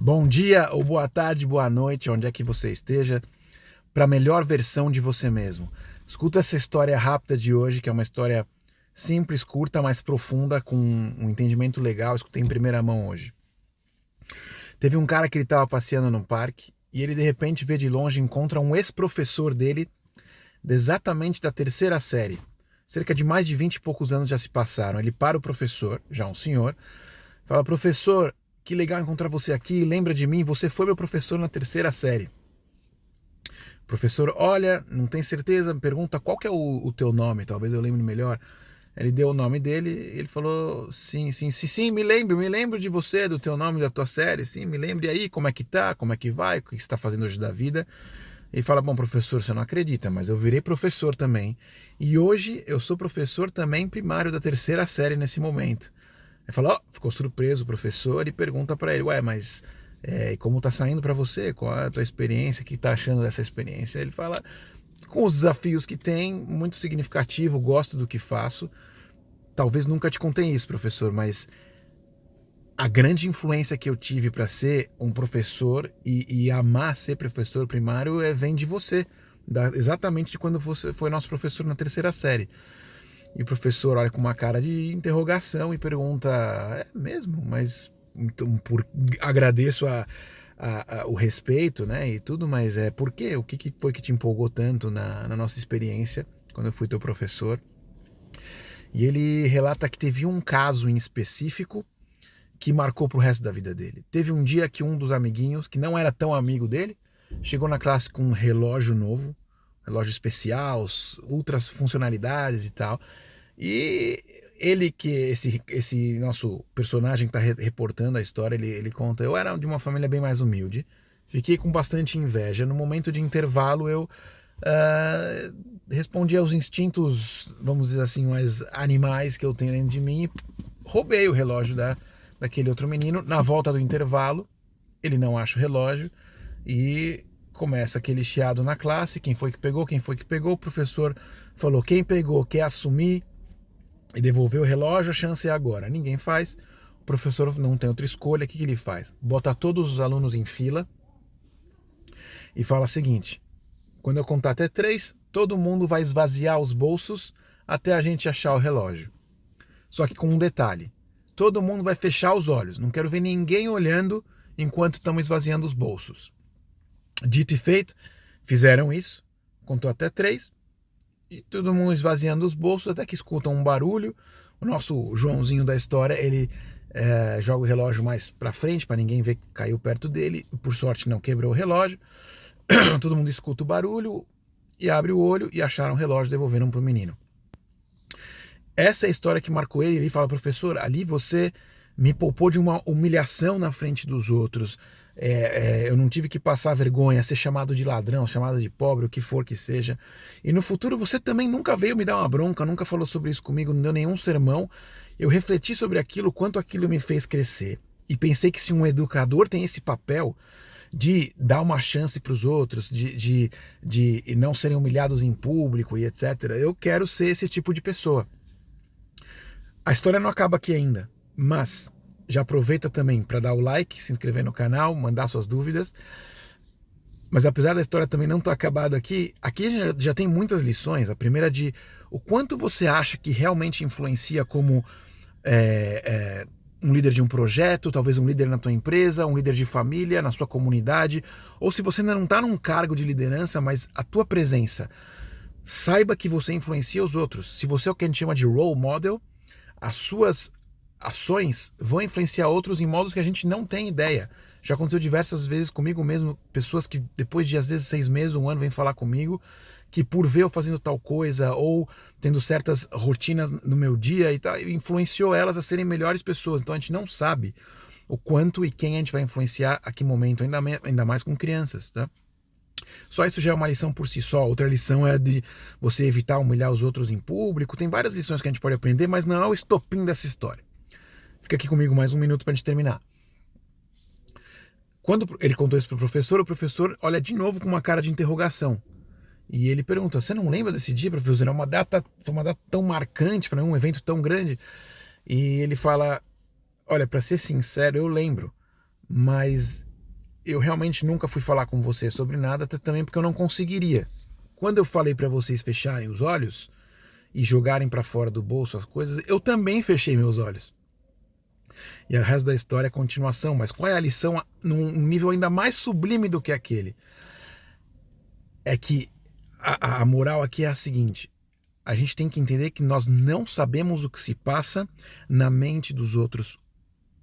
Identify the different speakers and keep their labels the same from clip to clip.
Speaker 1: Bom dia, ou boa tarde, boa noite, onde é que você esteja, para a melhor versão de você mesmo. Escuta essa história rápida de hoje, que é uma história simples, curta, mas profunda, com um entendimento legal. Escutei em primeira mão hoje. Teve um cara que ele estava passeando no parque e ele de repente vê de longe e encontra um ex-professor dele, exatamente da terceira série. Cerca de mais de 20 e poucos anos já se passaram. Ele para o professor, já um senhor, fala: professor, que legal encontrar você aqui, lembra de mim, você foi meu professor na terceira série. O professor olha, não tem certeza, pergunta qual que é o teu nome, talvez eu lembre melhor. Ele deu o nome dele, ele falou: sim, me lembro de você, do teu nome, da tua série, sim, me lembro. E aí, como é que tá, como é que vai, o que você está fazendo hoje da vida? Ele fala: bom, professor, você não acredita, mas eu virei professor também. E hoje eu sou professor também primário da terceira série nesse momento. Ele fala: ficou surpreso o professor e pergunta para ele: ué, mas e como tá saindo para você? Qual é a tua experiência? O que tá achando dessa experiência? Ele fala: com os desafios que tem, muito significativo, gosto do que faço. Talvez nunca te contei isso, professor, mas a grande influência que eu tive para ser um professor e amar ser professor primário vem de você, exatamente de quando você foi nosso professor na terceira série. E o professor olha com uma cara de interrogação e pergunta: é mesmo? Mas então, agradeço o respeito, né, e tudo, mas por quê? O que foi que te empolgou tanto na nossa experiência quando eu fui teu professor? E ele relata que teve um caso em específico que marcou pro resto da vida dele. Teve um dia que um dos amiguinhos, que não era tão amigo dele, chegou na classe com um relógio novo, relógio especial, ultras funcionalidades e tal. E ele, que esse nosso personagem que está reportando a história, ele conta: eu era de uma família bem mais humilde, fiquei com bastante inveja. No momento de intervalo, eu respondi aos instintos, vamos dizer assim, mais animais que eu tenho dentro de mim e roubei o relógio daquele outro menino. Na volta do intervalo, ele não acha o relógio e começa aquele chiado na classe: quem foi que pegou, quem foi que pegou? O professor falou: quem pegou quer assumir e devolver o relógio, a chance é agora. Ninguém faz, o professor não tem outra escolha. O que ele faz? Bota todos os alunos em fila e fala o seguinte: quando eu contar até 3, todo mundo vai esvaziar os bolsos até a gente achar o relógio. Só que com um detalhe: todo mundo vai fechar os olhos, não quero ver ninguém olhando enquanto estamos esvaziando os bolsos. Dito e feito, fizeram isso, contou até 3, e todo mundo esvaziando os bolsos, até que escutam um barulho. O nosso Joãozinho da história, ele joga o relógio mais para frente, para ninguém ver que caiu perto dele. Por sorte não quebrou o relógio. Todo mundo escuta o barulho e abre o olho e acharam o relógio e devolveram para o menino. Essa é a história que marcou ele. Ele fala: professor, ali você me poupou de uma humilhação na frente dos outros. Eu não tive que passar vergonha, ser chamado de ladrão, chamado de pobre, o que for que seja. E no futuro você também nunca veio me dar uma bronca, nunca falou sobre isso comigo, não deu nenhum sermão. Eu refleti sobre aquilo, quanto aquilo me fez crescer. E pensei que se um educador tem esse papel de dar uma chance para os outros, de não serem humilhados em público e etc., eu quero ser esse tipo de pessoa. A história não acaba aqui ainda, mas já aproveita também para dar o like, se inscrever no canal, mandar suas dúvidas. Mas apesar da história também não estar acabada aqui já tem muitas lições. A primeira de o quanto você acha que realmente influencia como um líder de um projeto, talvez um líder na tua empresa, um líder de família, na sua comunidade, ou se você ainda não está num cargo de liderança, mas a tua presença, saiba que você influencia os outros. Se você é o que a gente chama de role model, as suas ações vão influenciar outros em modos que a gente não tem ideia. Já aconteceu diversas vezes comigo mesmo, pessoas que depois de às vezes 6 meses, um ano, vêm falar comigo, que por ver eu fazendo tal coisa ou tendo certas rotinas no meu dia e tal, influenciou elas a serem melhores pessoas. Então a gente não sabe o quanto e quem a gente vai influenciar a que momento, ainda mais com crianças, tá? Só isso já é uma lição por si só. Outra lição é de você evitar humilhar os outros em público. Tem várias lições que a gente pode aprender, mas não é o estopim dessa história. Fica aqui comigo mais um minuto para a gente terminar. Quando ele contou isso para o professor olha de novo com uma cara de interrogação. E ele pergunta: você não lembra desse dia, professor? Foi uma data tão marcante para mim, um evento tão grande. E ele fala: olha, para ser sincero, eu lembro, mas eu realmente nunca fui falar com você sobre nada, até também porque eu não conseguiria. Quando eu falei para vocês fecharem os olhos e jogarem para fora do bolso as coisas, eu também fechei meus olhos. E o resto da história é continuação, mas qual é a lição num nível ainda mais sublime do que aquele? É que a moral aqui é a seguinte: a gente tem que entender que nós não sabemos o que se passa na mente dos outros,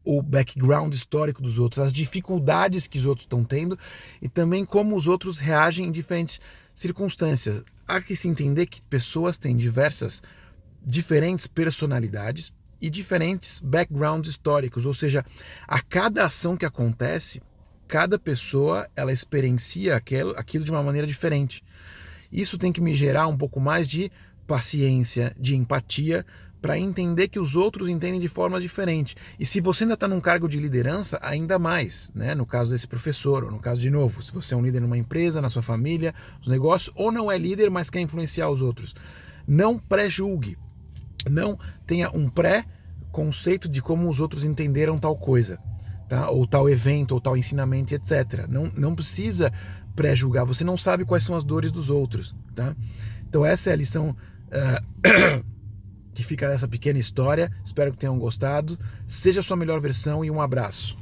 Speaker 1: o background histórico dos outros, as dificuldades que os outros estão tendo e também como os outros reagem em diferentes circunstâncias. Há que se entender que pessoas têm diferentes personalidades e diferentes backgrounds históricos, ou seja, a cada ação que acontece, cada pessoa ela experiencia aquilo de uma maneira diferente. Isso tem que me gerar um pouco mais de paciência, de empatia, para entender que os outros entendem de forma diferente. E se você ainda está num cargo de liderança, ainda mais, né? No caso desse professor, ou no caso de novo, se você é um líder numa empresa, na sua família, nos negócios, ou não é líder, mas quer influenciar os outros. Não pré-julgue, não tenha um pré-conceito de como os outros entenderam tal coisa, tá? Ou tal evento, ou tal ensinamento, etc. Não precisa pré-julgar, você não sabe quais são as dores dos outros, tá? Então essa é a lição que fica dessa pequena história. Espero que tenham gostado. Seja a sua melhor versão e um abraço.